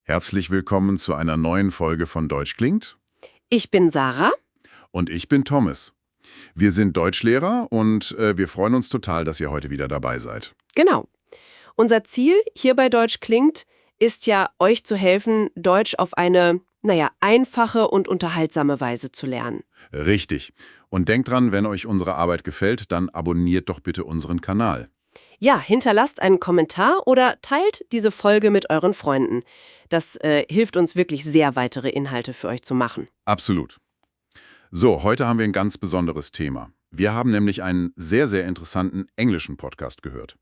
Herzlich willkommen zu einer neuen Folge von Deutsch klingt. Ich bin Sarah. Und ich bin Thomas. Wir sind Deutschlehrer und wir freuen uns total, dass ihr heute wieder dabei seid. Genau. Unser Ziel hier bei Deutsch klingt, ist ja, euch zu helfen, Deutsch auf eine, einfache und unterhaltsame Weise zu lernen. Richtig. Und denkt dran, wenn euch unsere Arbeit gefällt, dann abonniert doch bitte unseren Kanal. Ja, hinterlasst einen Kommentar oder teilt diese Folge mit euren Freunden. Das hilft uns wirklich sehr, weitere Inhalte für euch zu machen. Absolut. So, heute haben wir ein ganz besonderes Thema. Wir haben nämlich einen sehr, sehr interessanten englischen Podcast gehört.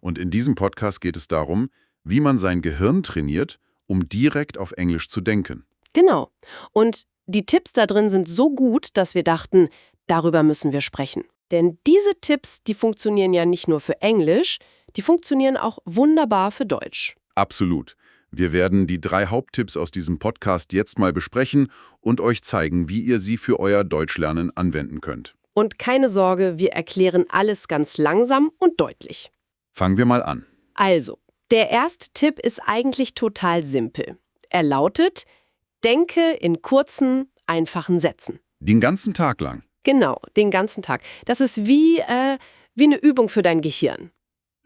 Und in diesem Podcast geht es darum, wie man sein Gehirn trainiert, um direkt auf Englisch zu denken. Genau. Und die Tipps da drin sind so gut, dass wir dachten, darüber müssen wir sprechen. Denn diese Tipps, die funktionieren ja nicht nur für Englisch, die funktionieren auch wunderbar für Deutsch. Absolut. Wir werden die 3 Haupttipps aus diesem Podcast jetzt mal besprechen und euch zeigen, wie ihr sie für euer Deutschlernen anwenden könnt. Und keine Sorge, wir erklären alles ganz langsam und deutlich. Fangen wir mal an. Also, der erste Tipp ist eigentlich total simpel. Er lautet, denke in kurzen, einfachen Sätzen. Den ganzen Tag lang. Genau, den ganzen Tag. Das ist wie eine Übung für dein Gehirn.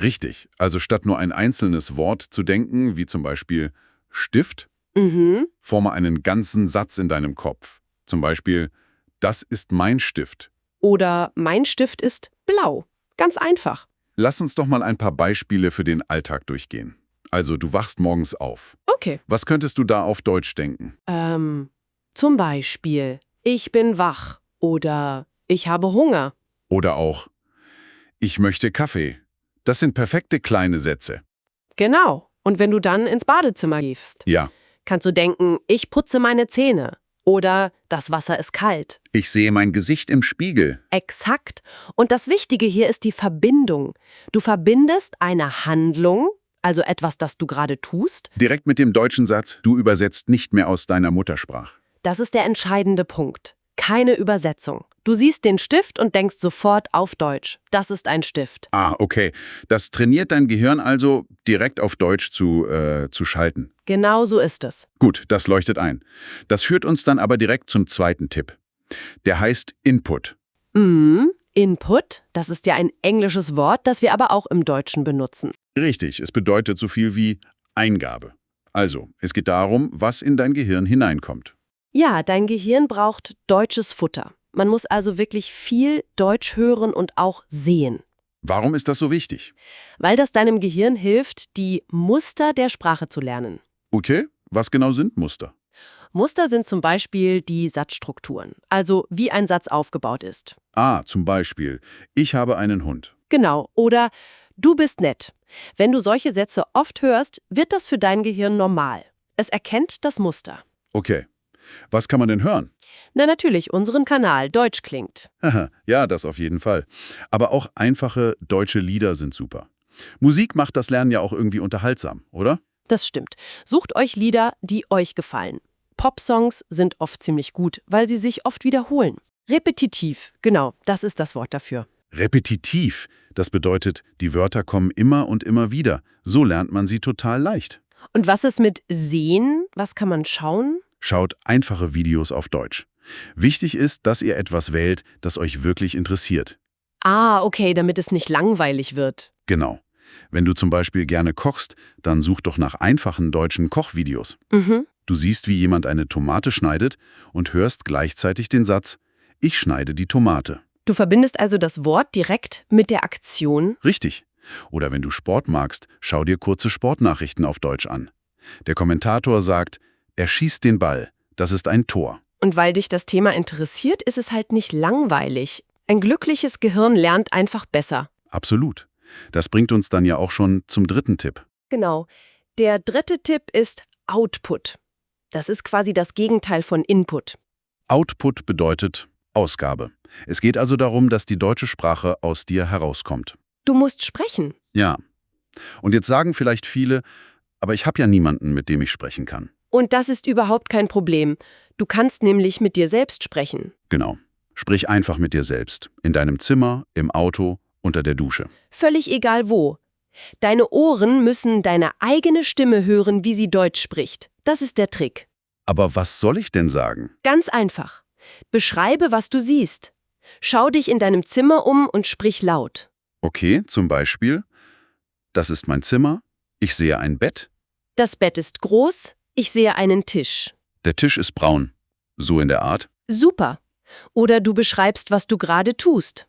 Richtig. Also statt nur ein einzelnes Wort zu denken, wie zum Beispiel Stift, forme einen ganzen Satz in deinem Kopf. Zum Beispiel, das ist mein Stift. Oder mein Stift ist blau. Ganz einfach. Lass uns doch mal ein paar Beispiele für den Alltag durchgehen. Also, du wachst morgens auf. Okay. Was könntest du da auf Deutsch denken? Zum Beispiel, ich bin wach. Oder ich habe Hunger. Oder auch, ich möchte Kaffee. Das sind perfekte kleine Sätze. Genau. Und wenn du dann ins Badezimmer gehst, Ja. kannst du denken, ich putze meine Zähne. Oder das Wasser ist kalt. Ich sehe mein Gesicht im Spiegel. Exakt. Und das Wichtige hier ist die Verbindung. Du verbindest eine Handlung, also etwas, das du gerade tust. Direkt mit dem deutschen Satz, du übersetzt nicht mehr aus deiner Muttersprache. Das ist der entscheidende Punkt. Keine Übersetzung. Du siehst den Stift und denkst sofort auf Deutsch. Das ist ein Stift. Ah, okay. Das trainiert dein Gehirn also, direkt auf Deutsch zu schalten. Genau so ist es. Gut, das leuchtet ein. Das führt uns dann aber direkt zum zweiten Tipp. Der heißt Input. Input, das ist ja ein englisches Wort, das wir aber auch im Deutschen benutzen. Richtig, es bedeutet so viel wie Eingabe. Also, es geht darum, was in dein Gehirn hineinkommt. Ja, dein Gehirn braucht deutsches Futter. Man muss also wirklich viel Deutsch hören und auch sehen. Warum ist das so wichtig? Weil das deinem Gehirn hilft, die Muster der Sprache zu lernen. Okay, was genau sind Muster? Muster sind zum Beispiel die Satzstrukturen, also wie ein Satz aufgebaut ist. Ah, zum Beispiel, ich habe einen Hund. Genau, oder du bist nett. Wenn du solche Sätze oft hörst, wird das für dein Gehirn normal. Es erkennt das Muster. Okay, was kann man denn hören? Na natürlich, unseren Kanal Deutsch klingt. Haha, ja, das auf jeden Fall. Aber auch einfache deutsche Lieder sind super. Musik macht das Lernen ja auch irgendwie unterhaltsam, oder? Das stimmt. Sucht euch Lieder, die euch gefallen. Popsongs sind oft ziemlich gut, weil sie sich oft wiederholen. Repetitiv, genau, das ist das Wort dafür. Repetitiv, das bedeutet, die Wörter kommen immer und immer wieder. So lernt man sie total leicht. Und was ist mit sehen? Was kann man schauen? Schaut einfache Videos auf Deutsch. Wichtig ist, dass ihr etwas wählt, das euch wirklich interessiert. Ah, okay, damit es nicht langweilig wird. Genau. Wenn du zum Beispiel gerne kochst, dann such doch nach einfachen deutschen Kochvideos. Du siehst, wie jemand eine Tomate schneidet und hörst gleichzeitig den Satz, ich schneide die Tomate. Du verbindest also das Wort direkt mit der Aktion. Richtig. Oder wenn du Sport magst, schau dir kurze Sportnachrichten auf Deutsch an. Der Kommentator sagt, er schießt den Ball, das ist ein Tor. Und weil dich das Thema interessiert, ist es halt nicht langweilig. Ein glückliches Gehirn lernt einfach besser. Absolut. Das bringt uns dann ja auch schon zum dritten Tipp. Genau. Der dritte Tipp ist Output. Das ist quasi das Gegenteil von Input. Output bedeutet Ausgabe. Es geht also darum, dass die deutsche Sprache aus dir herauskommt. Du musst sprechen. Ja. Und jetzt sagen vielleicht viele, aber ich habe ja niemanden, mit dem ich sprechen kann. Und das ist überhaupt kein Problem. Du kannst nämlich mit dir selbst sprechen. Genau. Sprich einfach mit dir selbst. In deinem Zimmer, im Auto, unter der Dusche. Völlig egal wo. Deine Ohren müssen deine eigene Stimme hören, wie sie Deutsch spricht. Das ist der Trick. Aber was soll ich denn sagen? Ganz einfach. Beschreibe, was du siehst. Schau dich in deinem Zimmer um und sprich laut. Okay, zum Beispiel, das ist mein Zimmer, ich sehe ein Bett, Das Bett ist groß, ich sehe einen Tisch. der Tisch ist braun. So in der Art. Super. Oder du beschreibst, was du gerade tust.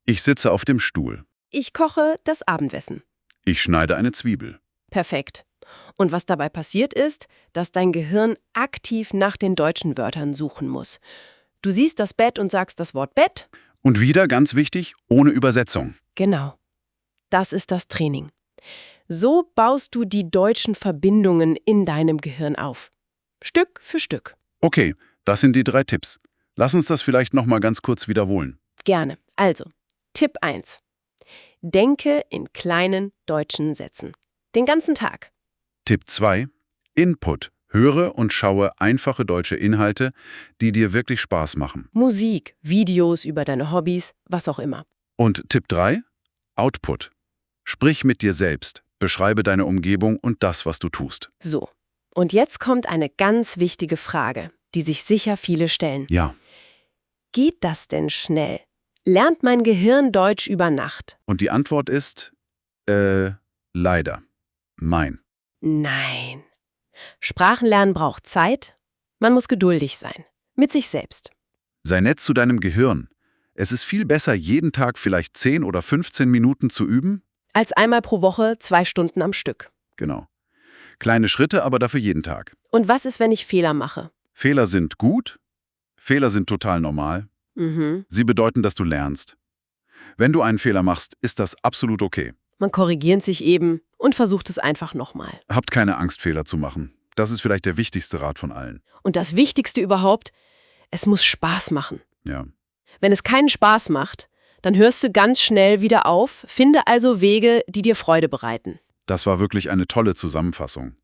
Ich sitze auf dem Stuhl. Ich koche das Abendessen. Ich schneide eine Zwiebel. Perfekt. Und was dabei passiert ist, dass dein Gehirn aktiv nach den deutschen Wörtern suchen muss. Du siehst das Bett und sagst das Wort Bett. Und wieder, ganz wichtig, ohne Übersetzung. Genau. Das ist das Training. So baust du die deutschen Verbindungen in deinem Gehirn auf. Stück für Stück. Okay, das sind die 3 Tipps. Lass uns das vielleicht noch mal ganz kurz wiederholen. Gerne. Also, Tipp 1. Denke in kleinen deutschen Sätzen. Den ganzen Tag. Tipp 2. Input. Höre und schaue einfache deutsche Inhalte, die dir wirklich Spaß machen. Musik, Videos über deine Hobbys, was auch immer. Und Tipp 3. Output. Sprich mit dir selbst. Beschreibe deine Umgebung und das, was du tust. So. Und jetzt kommt eine ganz wichtige Frage, die sich sicher viele stellen. Ja. Geht das denn schnell? Lernt mein Gehirn Deutsch über Nacht? Und die Antwort ist, leider. Nein. Nein. Sprachenlernen braucht Zeit. Man muss geduldig sein. Mit sich selbst. Sei nett zu deinem Gehirn. Es ist viel besser, jeden Tag vielleicht 10 oder 15 Minuten zu üben. Als einmal pro Woche 2 Stunden am Stück. Genau. Kleine Schritte, aber dafür jeden Tag. Und was ist, wenn ich Fehler mache? Fehler sind gut. Fehler sind total normal. Sie bedeuten, dass du lernst. Wenn du einen Fehler machst, ist das absolut okay. Man korrigiert sich eben und versucht es einfach nochmal. Habt keine Angst, Fehler zu machen. Das ist vielleicht der wichtigste Rat von allen. Und das Wichtigste überhaupt, es muss Spaß machen. Ja. Wenn es keinen Spaß macht, dann hörst du ganz schnell wieder auf, finde also Wege, die dir Freude bereiten. Das war wirklich eine tolle Zusammenfassung.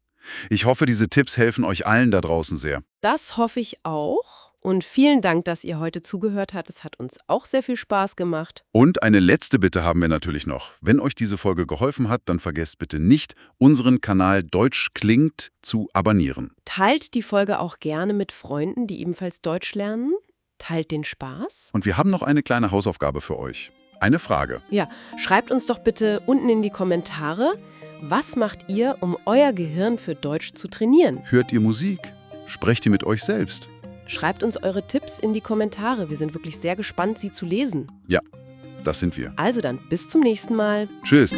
Ich hoffe, diese Tipps helfen euch allen da draußen sehr. Das hoffe ich auch. Und vielen Dank, dass ihr heute zugehört habt. Es hat uns auch sehr viel Spaß gemacht. Und eine letzte Bitte haben wir natürlich noch. Wenn euch diese Folge geholfen hat, dann vergesst bitte nicht, unseren Kanal Deutsch klingt zu abonnieren. Teilt die Folge auch gerne mit Freunden, die ebenfalls Deutsch lernen. Teilt den Spaß. Und wir haben noch eine kleine Hausaufgabe für euch. Eine Frage. Ja, schreibt uns doch bitte unten in die Kommentare, was macht ihr, um euer Gehirn für Deutsch zu trainieren? Hört ihr Musik? Sprecht ihr mit euch selbst? Schreibt uns eure Tipps in die Kommentare. Wir sind wirklich sehr gespannt, sie zu lesen. Ja, das sind wir. Also dann, bis zum nächsten Mal. Tschüss.